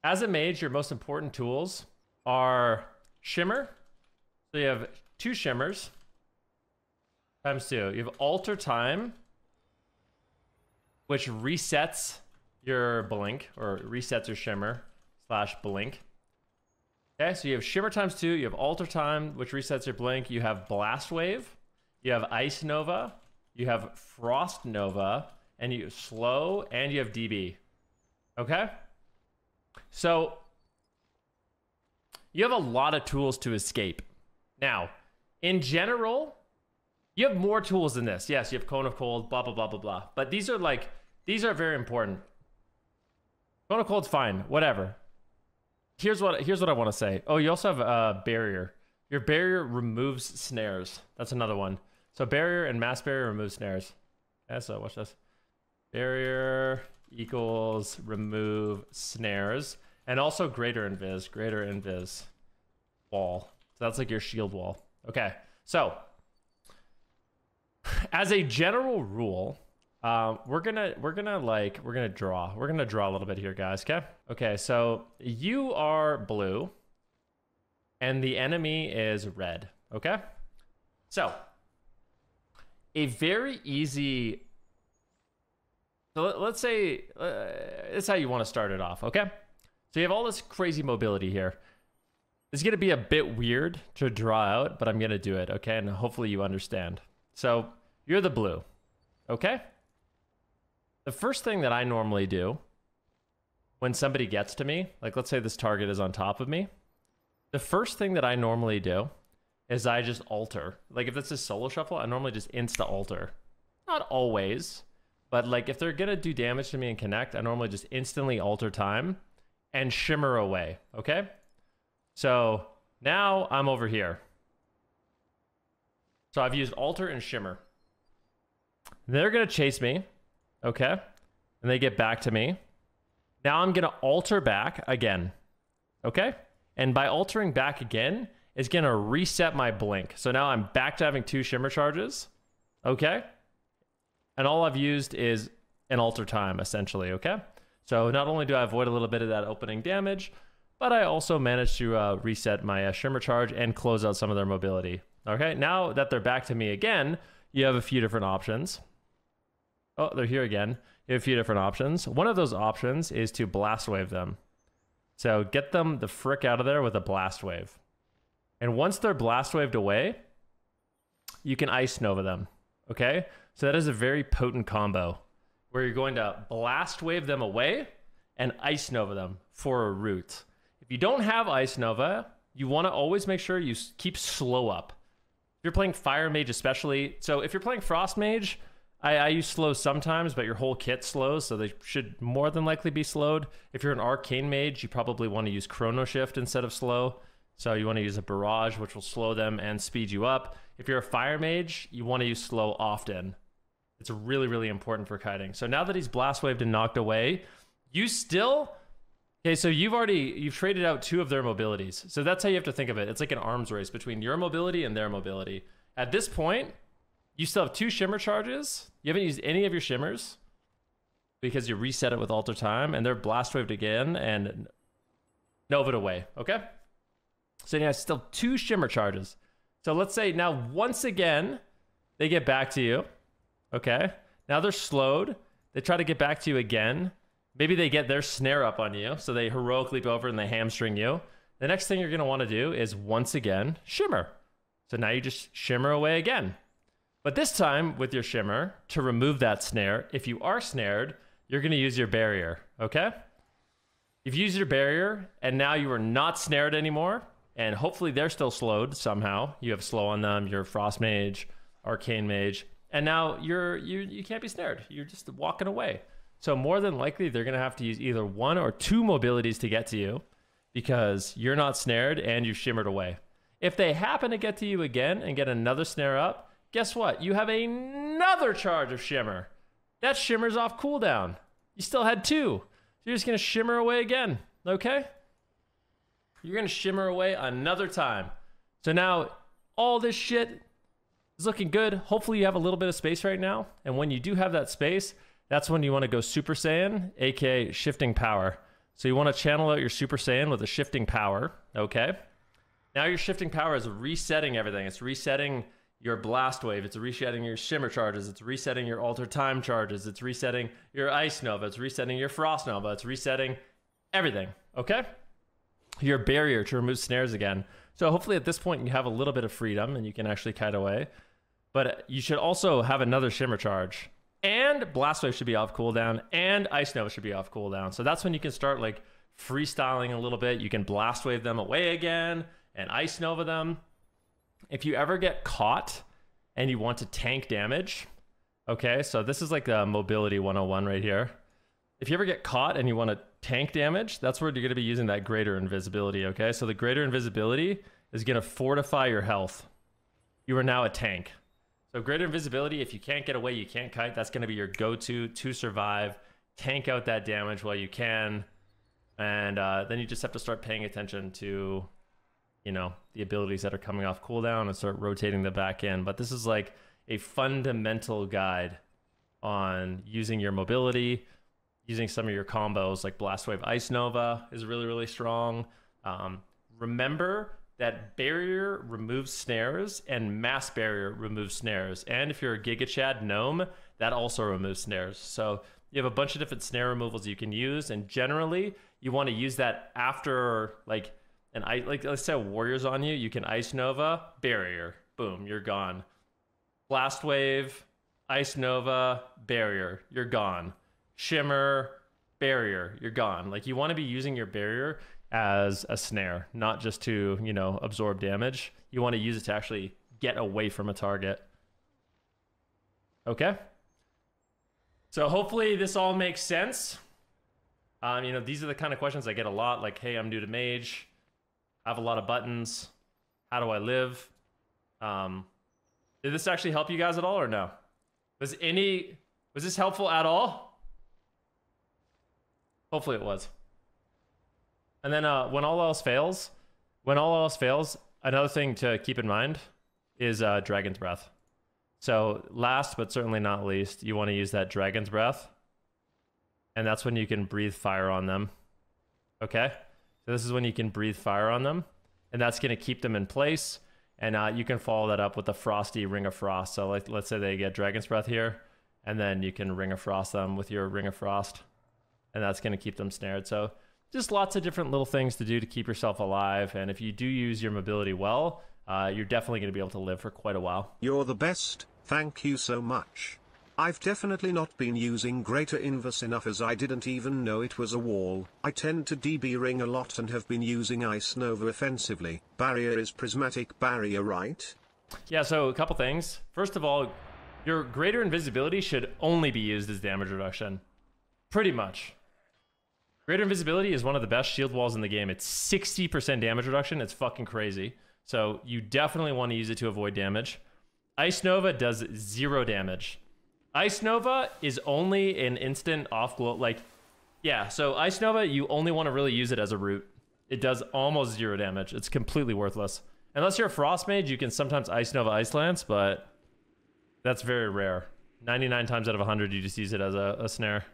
As a mage, your most important tools are shimmer. So you have 2 shimmers times 2. You have alter time, which resets your blink, or resets your shimmer / blink. Okay, so you have shimmer times 2, you have alter time, which resets your blink, you have blast wave, you have ice nova, you have frost nova, and you slow, and you have DB. Okay? So you have a lot of tools to escape. Now, in general, you have more tools than this. Yes, you have Cone of Cold, blah, blah, blah, blah, blah. But these are very important. Cone of Cold's fine, whatever. Here's what I want to say. Oh, you also have a barrier. Your barrier removes snares. That's another one. So barrier and mass barrier remove snares. Okay, so watch this. Barrier equals remove snares. And also greater invis wall. So that's like your shield wall. Okay, so as a general rule, we're gonna draw a little bit here, guys. Okay, so you are blue and the enemy is red. Okay, so a very easy, so let's say this is how you want to start it off. Okay, so you have all this crazy mobility here. It's gonna be a bit weird to draw out, but I'm gonna do it. Okay, and hopefully you understand. So you're the blue. Okay, the first thing that I normally do when somebody gets to me, like let's say this target is on top of me, the first thing that I normally do is I just alter. Like if it's a solo shuffle, I normally just insta alter. Not always, but like if they're gonna do damage to me and connect, I normally just instantly alter time and shimmer away. Okay, so now I'm over here. So I've used alter and shimmer. They're gonna chase me. Okay, and they get back to me. Now I'm gonna alter back again. Okay, and by altering back again, it's gonna reset my blink. So now I'm back to having 2 shimmer charges. Okay, and all I've used is an alter time essentially. Okay, so not only do I avoid a little bit of that opening damage, but I also managed to reset my shimmer charge and close out some of their mobility. Okay, now that they're back to me again, you have a few different options. Oh, they're here again. You have a few different options. One of those options is to blast wave them. So get them the frick out of there with a blast wave. And once they're blast waved away, you can ice nova them. Okay? So that is a very potent combo where you're going to blast wave them away and ice nova them for a root. If you don't have ice nova, you want to always make sure you keep slow up. If you're playing fire mage especially, so if you're playing frost mage, I use slow sometimes, but your whole kit slows, so they should more than likely be slowed. If you're an arcane mage, you probably want to use chrono shift instead of slow. So you want to use a barrage, which will slow them and speed you up. If you're a fire mage, you want to use slow often. It's really, really important for kiting. So now that he's blast waved and knocked away, you still... Okay, so you've traded out 2 of their mobilities. So that's how you have to think of it. It's like an arms race between your mobility and their mobility. At this point, you still have 2 shimmer charges. You haven't used any of your shimmers because you reset it with alter time, and they're blast waved again and nova it away. Okay, so now still 2 shimmer charges. So let's say now once again they get back to you. Okay, now they're slowed. They try to get back to you again. Maybe they get their snare up on you, so they heroically go over and they hamstring you. The next thing you're going to want to do is once again shimmer. So now you just shimmer away again. But this time with your shimmer, to remove that snare, if you are snared, you're going to use your barrier. Okay, you've used your barrier and now you are not snared anymore, and hopefully they're still slowed somehow. You have slow on them, you're frost mage, arcane mage, and now you can't be snared. You're just walking away. So more than likely they're going to have to use either 1 or 2 mobilities to get to you because you're not snared and you've shimmered away. If they happen to get to you again and get another snare up, guess what? You have another charge of shimmer. That shimmer's off cooldown. You still had 2. So you're just going to shimmer away again. Okay? You're going to shimmer away another time. So now all this shit is looking good. Hopefully you have a little bit of space right now. And when you do have that space, that's when you want to go Super Saiyan, aka shifting power. So you want to channel out your Super Saiyan with a shifting power. Okay. Now your shifting power is resetting everything. It's resetting your blast wave. It's resetting your shimmer charges. It's resetting your alter time charges. It's resetting your ice nova. It's resetting your frost nova. It's resetting everything. Okay. Your barrier to remove snares again. So hopefully at this point you have a little bit of freedom and you can actually kite away. But you should also have another shimmer charge. And blast wave should be off cooldown. And ice nova should be off cooldown. So that's when you can start like freestyling a little bit. You can blast wave them away again and ice nova them. If you ever get caught and you want to tank damage, okay, so this is like the mobility 101 right here. If you ever get caught and you want to tank damage, that's where you're going to be using that greater invisibility, okay? So the greater invisibility is going to fortify your health. You are now a tank. So greater invisibility, if you can't get away, you can't kite, that's going to be your go-to to survive. Tank out that damage while you can. And then you just have to start paying attention to, you know, the abilities that are coming off cooldown and start rotating the back end. But this is like a fundamental guide on using your mobility, using some of your combos like Blast Wave Ice Nova is really, really strong. Remember that barrier removes snares and mass barrier removes snares. And if you're a Giga Chad gnome, that also removes snares. So you have a bunch of different snare removals you can use. And generally you want to use that after like, let's say a warrior's on you, you can Ice Nova, barrier, boom, you're gone. Blast Wave, Ice Nova, barrier, you're gone. Shimmer, barrier, you're gone. Like you want to be using your barrier as a snare, not just to, you know, absorb damage. You want to use it to actually get away from a target. Okay? So hopefully this all makes sense. You know, these are the kind of questions I get a lot, like, hey, I'm new to Mage. I have a lot of buttons. How do I live? Did this actually help you guys at all or no? Was this helpful at all? Hopefully it was. And then when all else fails, another thing to keep in mind is Dragon's Breath. So last but certainly not least, you want to use that Dragon's Breath. And that's when you can breathe fire on them. Okay? So this is when you can breathe fire on them, and that's going to keep them in place. And you can follow that up with a Frosty Ring of Frost. So like, let's say they get Dragon's Breath here, and then you can Ring of Frost them with your Ring of Frost, and that's going to keep them snared. So just lots of different little things to do to keep yourself alive. And if you do use your mobility well, you're definitely going to be able to live for quite a while. You're the best. Thank you so much. I've definitely not been using Greater Invis enough, as I didn't even know it was a wall. I tend to DB ring a lot and have been using Ice Nova offensively. Barrier is prismatic barrier, right? Yeah, so a couple things. First of all, your greater invisibility should only be used as damage reduction. Pretty much. Greater invisibility is one of the best shield walls in the game. It's 60% damage reduction. It's fucking crazy. So you definitely want to use it to avoid damage. Ice Nova does 0 damage. Ice Nova is only an instant off glow, like, yeah, so Ice Nova, you only want to really use it as a root. It does almost 0 damage. It's completely worthless. Unless you're a Frost Mage, you can sometimes Ice Nova Ice Lance, but that's very rare. 99 times out of 100, you just use it as a snare.